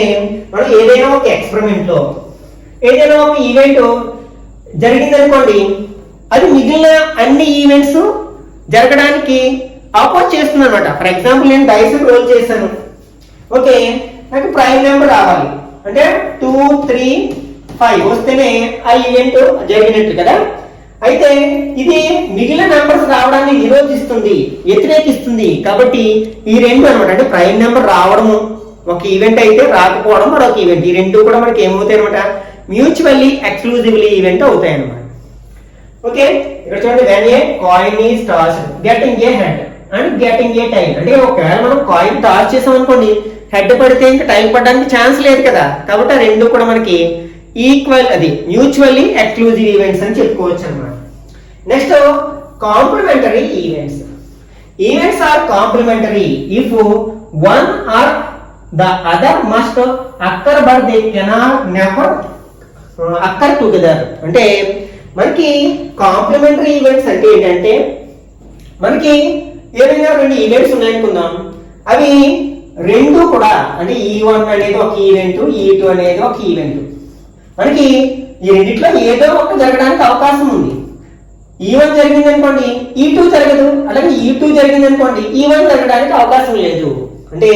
మనం ఏదైనా ఒక experiment లో ఏదైనా ఒక ఈవెంట్ జరిగిందనుకోండి, అది మిగిలిన అన్ని ఈవెంట్స్ జరగడానికి ఆపోజ్ చేస్తుంది అనమాట. ఫర్ ఎగ్జాంపుల్ నేను డైస్ రోల్ చేశాను, ఓకే, నాకు ప్రైమ్ నెంబర్ రావాలి అంటే 2, 3, 5 వస్తేనే ఆ ఈవెంట్ జరిగినట్టు కదా. అయితే ఇది మిగిలిన నెంబర్స్ రావడాన్ని నిరోధిస్తుంది, వ్యతిరేకిస్తుంది. కాబట్టి ఈ రెండు అనమాట, అంటే ప్రైమ్ నెంబర్ రావడము ఒక ఈవెంట్ అయితే రాకపోవడం మరొక ఈవెంట్, ఈ రెండు కూడా మనకి ఏమవుతాయి అనమాట, మ్యూచువల్లీ ఎక్స్క్లూజివ్లీ ఈవెంట్ అవుతాయి అనమాట. ఓకే, ఇక్కడ చూడండి, when a coin is tossed, getting a head and getting a tail. అంటే ఒకవేళ మనం కాయిన్ టాస్ చేసాం అనుకోండి, హెడ్ పడితే ఇంకా టైల్ పడడానికి ఛాన్స్ లేదు కదా. కాబట్టి ఆ రెండు కూడా మనకి ఈక్వల్, అది మ్యూచువల్లీ ఎక్స్క్లూజివ్ ఈవెంట్స్ అని చెప్పుకోవచ్చు అన్నమాట. Next complementary events. Events are complementary if one or the other must occur but they cannot never occur together. అంటే మనకి కాంప్లిమెంటరీ ఈవెంట్స్ అంటే ఏంటంటే, మనకి ఏదైనా 2 ఈవెంట్స్ ఉన్నాయనుకుందాం, అవి రెండు కూడా అంటే E1 అనేది ఒక ఈవెంట్, E2 అనేది ఒక ఈవెంట్. మనకి ఈ రెండిట్లో ఏదో ఒకటి జరగడానికి అవకాశం ఉంది. E1 జరిగింది అనుకోండి E2 జరగదు, అలాగే E2 జరిగింది అనుకోండి E1 జరగడానికి అవకాశం లేదు. అంటే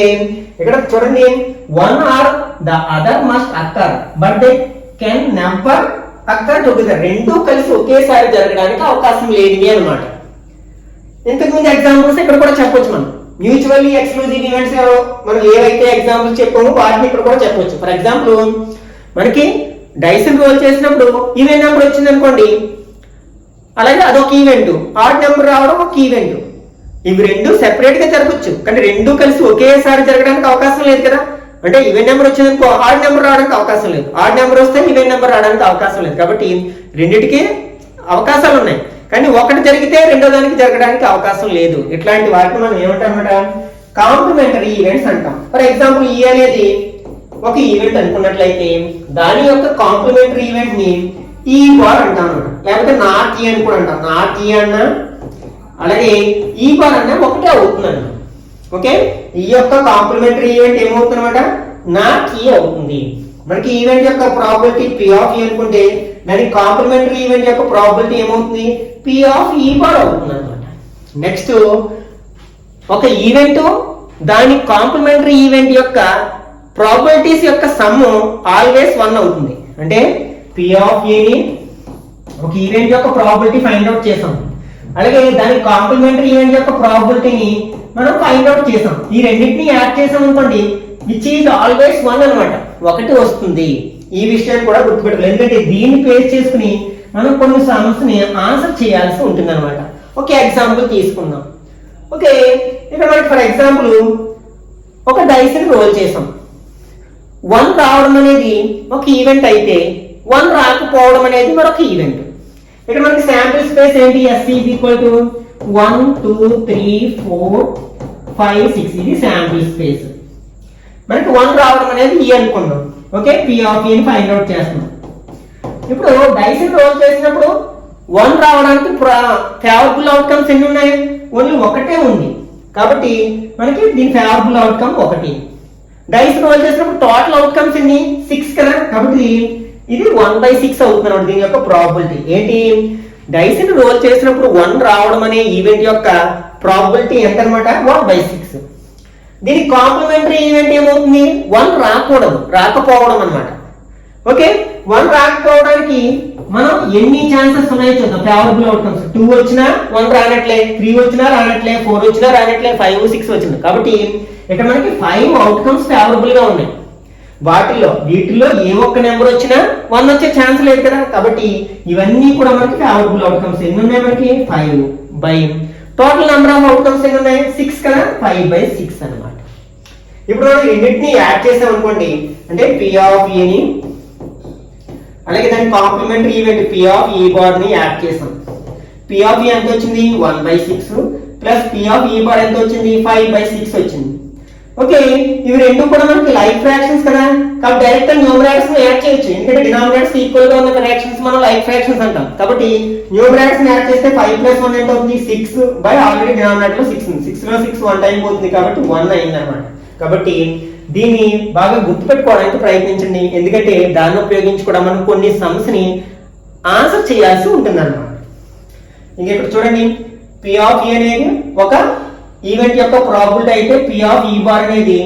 ఇక్కడ చూడండి, one or the other must occur but they can never occur together. రెండు కలిసి ఒకేసారి జరగడానికి అవకాశం లేనివి అనమాట. ఇంతకుముందు ఎగ్జాంపుల్స్ ఇక్కడ కూడా చెప్పొచ్చు మనం. మ్యూచువల్లీ ఎక్స్క్లూజివ్ ఈవెంట్స్ మనం ఏవైతే ఎగ్జాంపుల్స్ చెప్పామో వాటిని ఇక్కడ కూడా చెప్పొచ్చు. ఫర్ ఎగ్జాంపుల్ మనకి డైస్ రోల్ చేసినప్పుడు ఈవెన్ నెంబర్ వచ్చింది అనుకోండి, అలాగే అదొక ఈవెంట్, ఆడ్ నెంబర్ రావడం ఒక ఈవెంట్. ఇవి రెండు సెపరేట్ గా జరగచ్చు, కానీ రెండు కలిసి ఒకేసారి జరగడానికి అవకాశం లేదు కదా. అంటే ఈవెన్ నెంబర్ వచ్చింది అనుకో, ఆడ్ నెంబర్ రావడానికి అవకాశం లేదు, ఆడ్ నెంబర్ వస్తే ఈవెన్ నెంబర్ రావడానికి అవకాశం లేదు. కాబట్టి రెండింటికి అవకాశాలు ఉన్నాయి, కానీ ఒకటి జరిగితే రెండో దానికి జరగడానికి అవకాశం లేదు. ఇట్లాంటి వాటిని మనం ఏమంటామన్నమాట, కాంప్లిమెంటరీ ఈవెంట్స్ అంటాం. ఫర్ ఎగ్జాంపుల్ ఈ అనేది ఒక ఈవెంట్ అనుకున్నట్లయితే దాని యొక్క కాంప్లిమెంటరీ ఈవెంట్ ని ఈ బార్ అంటాం అన్నమాట, లేకపోతే నాట్ ఈ అని కూడా అంటాం. నాట్ ఈ అన్న అలాగే ఈ బార్ అన్న ఒకటే అవుతుంది అన్నమాట. ఓకే, ఈ యొక్క కాంప్లిమెంటరీ ఈవెంట్ ఏమవుతుంది అనమాట, నాట్ ఈ అవుతుంది. మనకి ఈవెంట్ యొక్క ప్రాబిలిటీ పి ఆఫ్ ఈ అనుకుంటే దానికి కాంప్లిమెంటరీ ఈవెంట్ యొక్క ప్రాబిలిటీ ఏమవుతుంది, పి ఆఫ్ ఈ బార్ అవుతుంది అనమాట. నెక్స్ట్ ఒక ఈవెంట్ దాని కాంప్లిమెంటరీ ఈవెంట్ యొక్క ప్రాబిలిటీస్ యొక్క సమ్ ఆల్వేస్ 1 అవుతుంది. అంటే పి ఆఫ్ ఏని ఒక ఈవెంట్ యొక్క ప్రాబిలిటీ ఫైండ్ అవుట్ చేసాం, అలాగే దాని కాంప్లిమెంటరీ ఈవెంట్ యొక్క ప్రాబిలిటీని మనం ఫైండ్ అవుట్ చేసాం. ఈ రెండింటిని యాడ్ చేసాం అనుకోండి, విచ్ ఈజ్ ఆల్వేస్ 1 అనమాట, 1 వస్తుంది. ఈ విషయాన్ని కూడా గుర్తుపెట్టుకోవాలి, ఎందుకంటే దీన్ని బేస్ చేసుకుని మనం కొన్ని సమ్స్ ని ఆన్సర్ చేయాల్సి ఉంటుంది అనమాట. ఒక ఎగ్జాంపుల్ తీసుకుందాం. ఓకే, ఇక్కడ మనకి ఫర్ ఎగ్జాంపుల్ ఒక డైస్ ని రోల్ చేసాం. 1 రావడం అనేది ఒక ఈవెంట్ అయితే 1 రాకపోవడం అనేది మరొక ఈవెంట్. ఇక్కడ మనకి శాంపిల్ స్పేస్ ఏంటి, S is equal to 1 2 3 4 5 6 ఇది శాంపిల్ స్పేస్. మనకి 1 రావడం అనేది ఈ అనుకుందాం. ఓకే, పి ఆఫ్ ని ఫైండ్ అవుట్ చేస్తున్నాం. ఇప్పుడు డైస్ ని రోల్ చేసినప్పుడు 1 రావడానికి ఫేవరబుల్ అవుట్కమ్స్ ఎన్ని ఉన్నాయి, ఓన్లీ ఒకటే ఉంది. కాబట్టి మనకి దీని ఫేవరబుల్ అవుట్కమ్ 1. డైస్ రోల్ చేసినప్పుడు టోటల్ అవుట్కమ్స్ ఎన్ని 6 కదా, కాబట్టి ఇది 1/6 అవుతుంది అన్నమాట. దీని యొక్క ప్రాబిలిటీ ఏంటి, డైస్ ని రోల్ చేసినప్పుడు 1 రావడం అనే ఈవెంట్ యొక్క ప్రాబిలిటీ ఎంత అనమాట, 1/6. దీనికి కాంప్లిమెంటరీ ఈవెంట్ ఏమవుతుంది, 1 రాకపోవడం అనమాట. ఓకే, 1 రాకపోవడానికి మనం ఎన్ని ఛాన్సెస్ ఉన్నాయో చూద్దాం. ఫేవరబుల్ అవుట్కమ్స్ 2 వచ్చినా 1 రానట్లే, 3 వచ్చినా రానట్లే, 4 వచ్చినా రానట్లే, 5 6 వచ్చింది. కాబట్టి ఇక్కడ మనకి 5 అవుట్కమ్స్ ఫేవరబుల్ గా ఉన్నాయి. వీటిల్లో ఏ ఒక్క నెంబర్ వచ్చినా 1 వచ్చే ఛాన్స్ లేదు కదా, కాబట్టి ఇవన్నీ కూడా మనకి ఫేవరబుల్ అవుట్కమ్స్. ఎన్ని ఉన్నాయి మనకి 5 by total number of outcomes ఎన్ని ఉన్నాయి 6 కదా, 5/6 అనమాట. ఇప్పుడు మనం రెండింటిని యాడ్ చేసాం అనుకోండి, అంటే పి ఆఫ్ ఏని అలాగే దాని కాంప్లిమెంటరీ ఈవెంట్ పి ఆఫ్ ఈ బార్ ని యాడ్ చేసాం. పి ఆఫ్ ఈ ఎంత వచ్చింది 1/6 ప్లస్ పి ఆఫ్ ఈ బార్ ఎంత వచ్చింది 5/6 వచ్చింది. ఓకే, ఇవి రెండు కూడా మనకి లైక్ ఫ్రాక్షన్స్ కదా, కాబట్టి డైరెక్ట్ గా న్యూమరేటర్స్ ని యాడ్ చేయొచ్చు. ఎందుకంటే డినామినేటర్స్ ఈక్వల్ గా ఉన్న ఫ్రాక్షన్స్ మనం లైక్ ఫ్రాక్షన్స్ అంటాం. కాబట్టి న్యూమరేటర్స్ ని యాడ్ చేస్తే 5 + 1 ఎంత అవుతుంది 6 బై ఆల్రెడీ డినామినేటర్ లో 6 ఉంది. 6 లో 6 1 టైం పోతుంది కాబట్టి 1 అయింది అనమాట. కాబట్టి దీన్ని బాగా గుర్తుపెట్టుకోవడానికి ప్రయత్నించండి, ఎందుకంటే దాన్ని ఉపయోగించి కూడా మనం కొన్ని సమ్స్ ని ఆన్సర్ చేయాల్సి ఉంటుంది అనమాట. ఇంకా ఇక్కడ చూడండి, పి ఆఫ్ ఈ అనేది ఒక ఈవెంట్ యొక్క ప్రాబిలిటీ అయితే పి ఆఫ్ ఈ బార్ అనేది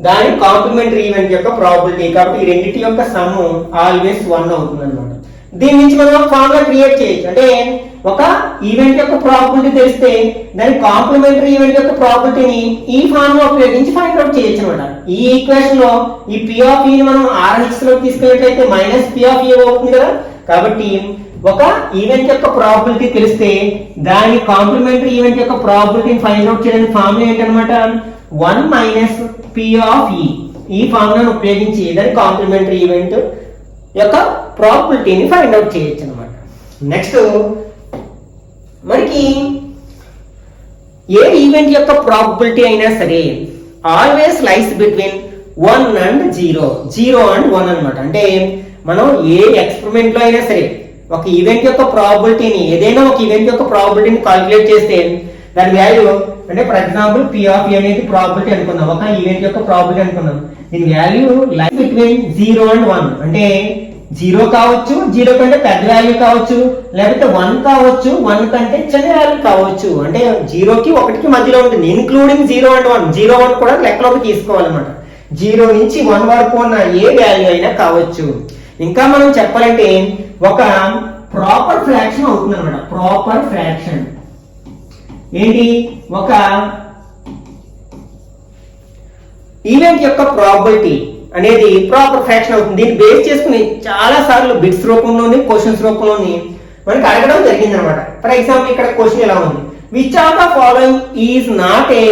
దాని కాంప్లిమెంటరీ ఈవెంట్ యొక్క ప్రాబిలిటీ. కాబట్టి ఈ రెండింటి యొక్క సమ్ ఆల్వేస్ 1 అవుతుంది అనమాట. దీని నుంచి మనం ఫార్ములా క్రియేట్ చేయొచ్చు. అంటే ఒక ఈవెంట్ యొక్క ప్రాబిలిటీ తెలిస్తే దాని కాంప్లిమెంటరీ ఈవెంట్ యొక్క ప్రాబిలిటీని ఈ ఫార్ములా ఉపయోగించి ఫైండ్ అవుట్ చేయొచ్చు అనమాట. ఈ ఈక్వేషన్ లో ఈ పి ఆఫ్ ఈ ని మనం RHS లో తీసుకెళ్ళినట్లయితే మైనస్ పి ఆఫ్ ఏ అవుతుంది కదా. కాబట్టి ఒక ఈవెంట్ యొక్క ప్రాబిలిటీ తెలిస్తే దాని కాంప్లిమెంటరీ ఈవెంట్ యొక్క ప్రాబిలిటీని ఫైండ్ అవుట్ చేయడానికి ఫార్ములా ఏంటన్నమాట 1 - పి ఆఫ్ ఈ. ఈ ఫార్ములాను ఉపయోగించి దాని కాంప్లిమెంటరీ ఈవెంట్ యొక్క ప్రాబిలిటీని ఫైండ్ అవుట్ చేయొచ్చు అనమాట. నెక్స్ట్ మనకి ఏ ఈవెంట్ యొక్క ప్రాబిలిటీ అయినా సరే always lies between 1 and 0, 0 and 1 అనమాట. అంటే మనం ఏ ఎక్స్పెరిమెంట్ లో అయినా సరే ఒక ఈవెంట్ యొక్క ప్రాబిలిటీని ఏదైనా ఒక ఈవెంట్ యొక్క ప్రాబిలిటీని కాల్కులేట్ చేస్తే దాని వాల్యూ అంటే ఫర్ ఎగ్జాంపుల్ పి ఆఫ్ ఏ అనేది ప్రాబిలిటీ అనుకుందాం, ఒక ఈవెంట్ యొక్క ప్రాబిలిటీ అనుకుందాం. దీని వాల్యూ లైస్ బిట్వీన్ 0 and 1. అంటే 0 కావచ్చు, 0 కంటే పెద్ద వాల్యూ కావచ్చు, లేకపోతే 1 కావచ్చు, 1 కంటే చిన్న వాల్యూ కావచ్చు. అంటే 0కి 1కి మధ్యలో ఉంటుంది, ఇన్క్లూడింగ్ 0 and 1. 0 1 కూడా లెక్కలోకి తీసుకోవాలన్నమాట. 0 నుంచి 1 వరకు ఉన్న ఏ వాల్యూ అయినా కావచ్చు. ఇంకా మనం చెప్పాలంటే ఒక ప్రాపర్ ఫ్రాక్షన్ అవుతుంది అనమాట. ప్రాపర్ ఫ్రాక్షన్ ఏంటి, ఒక ఈవెంట్ యొక్క ప్రాబిలిటీ అనేది ప్రాపర్ ఫ్రాక్షన్ అవుతుంది. దీన్ని బేస్ చేసుకుని చాలా సార్లు బిట్స్ రూపంలోని క్వశ్చన్స్ రూపంలోని మనకి అడగడం జరిగింది అనమాట. ఫర్ ఎగ్జాంపుల్ ఇక్కడ క్వశ్చన్ ఎలా ఉంది, which of the following is not a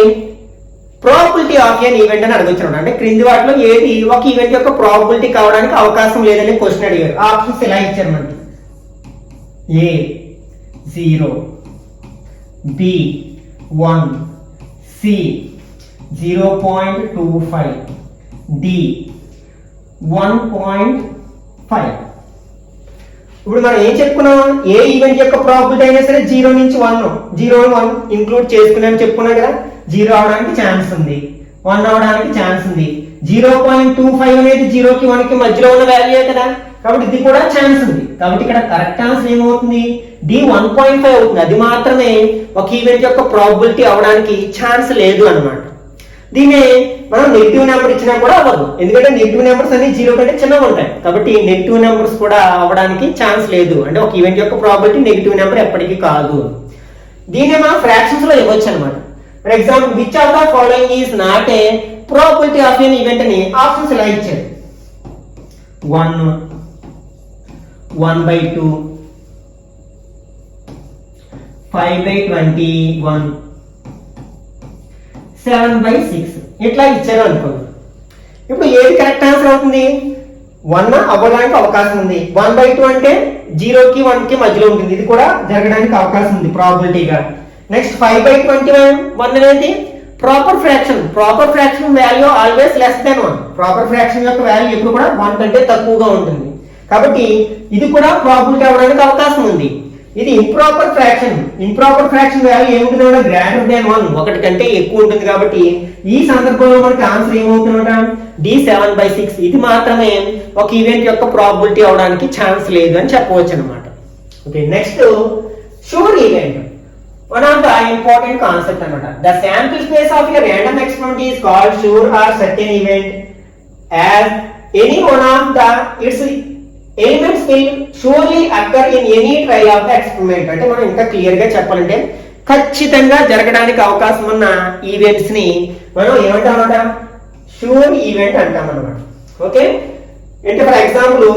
probability of an event అని అడగొచ్చు. అంటే క్రింది వాటిలో ఏది ఒక ఈవెంట్ యొక్క ప్రాబిలిటీ కావడానికి అవకాశం లేదని క్వశ్చన్ అడిగారు. ఆప్షన్స్ ఎలా ఇచ్చారు మనకి, ఏ 0, బి 1, సి 0.25, డి 1.5. ఇప్పుడు మనం ఏం చెప్పుకున్నాం, ఏ ఈవెంట్ యొక్క ప్రాబిలిటీ అయినా సరే 0 నుంచి 1 ఇంక్లూడ్ చేసుకున్నాం చెప్పుకున్నాం కదా. 0 అవడానికి ఛాన్స్ ఉంది, 1 అవడానికి ఛాన్స్ ఉంది. 0.25 అనేది 0కి 1కి మధ్యలో ఉన్న వాల్యూ కదా, కాబట్టి ఇది కూడా ఛాన్స్ ఉంది. కాబట్టి ఇక్కడ కరెక్ట్ ఆన్సర్ ఏమవుతుంది, డి 1.5 అవుతుంది. అది మాత్రమే ఒక ఈవెంట్ యొక్క ప్రాబబిలిటీ అవడానికి ఛాన్స్ లేదు అన్నమాట. దీన్ని మనం నెగిటివ్ నెంబర్ ఇచ్చినా కూడా అవ్వదు, ఎందుకంటే నెగిటివ్ నెంబర్స్ అన్ని 0 కంటే చిన్నగా ఉంటాయి. కాబట్టి నెగిటివ్ నెంబర్స్ కూడా అవ్వడానికి ఛాన్స్ లేదు, అంటే ఒక ఈవెంట్ యొక్క ప్రాబబిలిటీ నెగిటివ్ నెంబర్ ఎప్పటికీ కాదు. దీన్ని మనం ఫ్రాక్షన్స్ లో ఇవ్వచ్చు అనమాట. For example, which of the following is not a probability of an event అని ఆప్షన్స్ ఇలా ఇచ్చారు. 1, 1/2, 5/21, 7/6 ఇట్లా ఇచ్చారు అనుకోండి. ఇప్పుడు ఏది కరెక్ట్ ఆన్సర్ అవుతుంది, 1 అవ్వడానికి అవకాశం ఉంది. 1/2 అంటే 0కి 1కి మధ్యలో ఉంటుంది, ఇది కూడా జరగడానికి అవకాశం ఉంది ప్రాబబిలిటీగా. నెక్స్ట్ 5/21 అనేది proper fraction. Proper fraction value always less than 1. Proper fraction యొక్క వాల్యూ ఎప్పుడు కూడా 1 కంటే తక్కువగా ఉంటుంది. కాబట్టి ఇది కూడా ప్రాబబిలిటీ అవ్వడానికి అవకాశం ఉంది. ఇది improper fraction. Improper fraction value ఏముంటుంది, గ్రేటర్ దాన్ 1, 1 కంటే ఎక్కువ ఉంటుంది. కాబట్టి ఈ సందర్భంలో మనకి ఆన్సర్ ఏమవుతుందట, డి 7/6. ఇది మాత్రమే ఒక ఈవెంట్ యొక్క ప్రాబబిలిటీ అవడానికి ఛాన్స్ లేదు అని చెప్పవచ్చు అనమాట. Okay, next sure event. One of the important concept అనమాట. The sample space of a random experiment is called sure or certain event as any one of the its elements will surely occur in any trial of the experiment. అంటే మనం ఇంకా clear గా చెప్పాలంటే ఖచ్చితంగా జరగడానికి అవకాశం ఉన్న ఈవెంట్స్ ని మనం ఏమంటామన్నమాట, షూర్ ఈవెంట్ అంటాం అన్నమాట. ఓకే, అంటే ఫర్ ఎగ్జాంపుల్,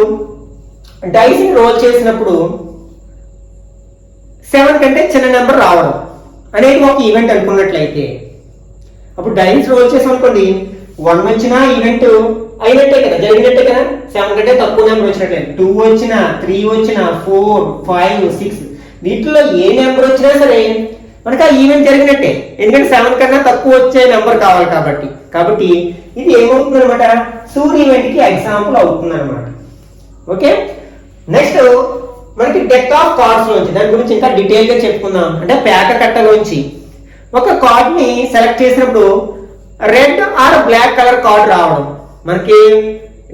డైస్ ని రోల్ చేసినప్పుడు 7 కంటే చిన్న నెంబర్ రావడం అనేది ఒక ఈవెంట్ అనుకున్నట్లయితే, అప్పుడు డైస్ రోల్ చేసాం అనుకోండి, 1 వచ్చినా ఈవెంట్ అయినట్టే కదా, జరిగినట్టే కదా. 7 కంటే తక్కువ నెంబర్ వచ్చినట్లయితే 2 వచ్చినా, 3 వచ్చినా, 4, 5, 6 వీటిలో ఏ నెంబర్ వచ్చినా సరే మనకి ఆ ఈవెంట్ జరిగినట్టే, ఎందుకంటే 7 కన్నా తక్కువ వచ్చే నెంబర్ కావాలి కాబట్టి. కాబట్టి ఇది ఏమవుతుంది అనమాట, షూర్ ఈవెంట్ కి ఎగ్జాంపుల్ అవుతుంది అనమాట. ఓకే, నెక్స్ట్ మనకి డెక్ ఆఫ్ కార్డ్స్ లోంచి దాని గురించి ఇంకా డీటెయిల్ గా చెప్పుకుందాం. అంటే పేక కట్టలోంచి ఒక కార్డ్ ని సెలెక్ట్ చేసినప్పుడు red or black colour card రావడం. మనకి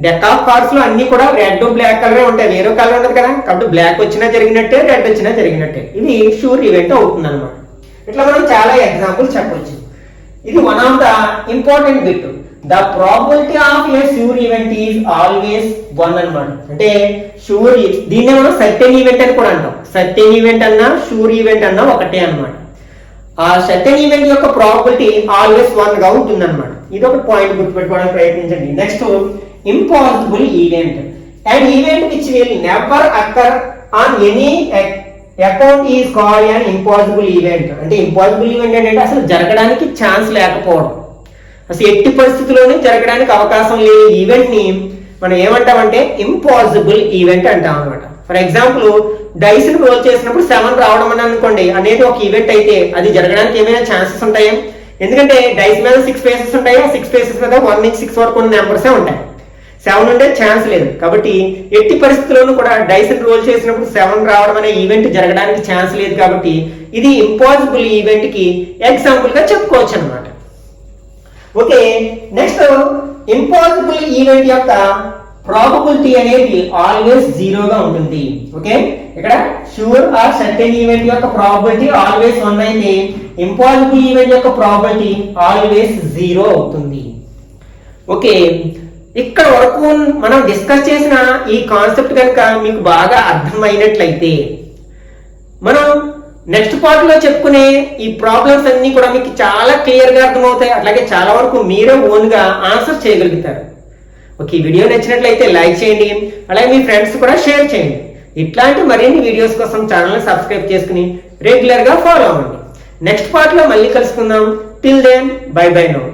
డెక్ ఆఫ్ కార్డ్స్ లో అన్ని కూడా రెడ్ బ్లాక్ కలరే ఉంటాయి, వేరే కలర్ ఉండదు కదా. కాబట్టి బ్లాక్ వచ్చినా జరిగినట్టే, రెడ్ వచ్చినా జరిగినట్టే. ఇది షూర్ ఈవెంట్ అవుతుంది అనమాట. ఇట్లా మనం చాలా ఎగ్జాంపుల్ చెప్పొచ్చు. ఇది one of the important bit. The probability of A sure event is always 1 అన్నమాట. అంటే షూర్, దీన్నే మనం సర్టెన్ ఈవెంట్ అని కూడా అంటాం. సర్టెన్ ఈవెంట్ అన్నా షూర్ ఈవెంట్ అన్నా ఒకటే అన్నమాట. ఆ సర్టెన్ ఈవెంట్ యొక్క ప్రాబబిలిటీ ఆల్వేస్ 1 గా ఉంటుంది అనమాట. ఇది ఒక పాయింట్ గుర్తుపెట్టుకోవడానికి ప్రయత్నించండి. Next, impossible event. And event which will never occur on any account is called an impossible event. అంటే ఇంపాసిబుల్ ఈవెంట్ ఏంటంటే అసలు జరగడానికి ఛాన్స్ లేకపోవడం, అసలు ఎట్టి పరిస్థితుల్లోనే జరగడానికి అవకాశం లేని ఈవెంట్ ని మనం ఏమంటామంటే ఇంపాసిబుల్ ఈవెంట్ అంటాం అనమాట. ఫర్ ఎగ్జాంపుల్, డైస్ ని రోల్ చేసినప్పుడు 7 రావడం అని అనుకోండి, అనేది ఒక ఈవెంట్ అయితే అది జరగడానికి ఏమైనా ఛాన్సెస్ ఉంటాయా? ఎందుకంటే డైస్ మీద 6 ఫేసెస్ ఉంటాయి, 6 ఫేసెస్ మీద 1 నుంచి 6 వరకు ఉన్న నెంబర్సే ఉంటాయి. 7 ఉంటే ఛాన్స్ లేదు. కాబట్టి ఎట్టి పరిస్థితుల్లోనూ కూడా డైస్ ని రోల్ చేసినప్పుడు 7 రావడం అనే ఈవెంట్ జరగడానికి ఛాన్స్ లేదు. కాబట్టి ఇది ఇంపాసిబుల్ ఈవెంట్ కి ఎగ్జాంపుల్ గా చెప్పుకోవచ్చు అనమాట. ఓకే, నెక్స్ట్, ఇంపాసిబుల్ ఈవెంట్ యొక్క ప్రాబబిలిటీ అనేది ఆల్వేస్ 0 గా ఉంటుంది. ఓకే, ఇక్కడ షూర్ ఆర్ సర్టెన్ ఈవెంట్ యొక్క ప్రాబబిలిటీ ఆల్వేస్ 1 అయితే ఇంపాసిబుల్ ఈవెంట్ యొక్క ప్రాబబిలిటీ ఆల్వేస్ 0 అవుతుంది. ఓకే, ఇక్కడ వరకు మనం డిస్కస్ చేసిన ఈ కాన్సెప్ట్ కనుక మీకు బాగా అర్థమైనట్లయితే, మనం నెక్స్ట్ పార్ట్ లో చెప్పుకునే ఈ ప్రాబ్లమ్స్ అన్ని కూడా మీకు చాలా క్లియర్ గా అర్థమవుతాయి. అట్లాగే చాలా వరకు మీరే ఓన్ గా ఆన్సర్ చేయగలుగుతారు. ఓకే, ఈ వీడియో నచ్చినట్లయితే లైక్ చేయండి, అలాగే మీ ఫ్రెండ్స్ కూడా షేర్ చేయండి. ఇట్లాంటి మరిన్ని వీడియోస్ కోసం ఛానల్ సబ్స్క్రైబ్ చేసుకుని రెగ్యులర్ గా ఫాలో అవ్వండి. నెక్స్ట్ పార్ట్ లో మళ్ళీ కలుసుకుందాం. Till then, bye bye now.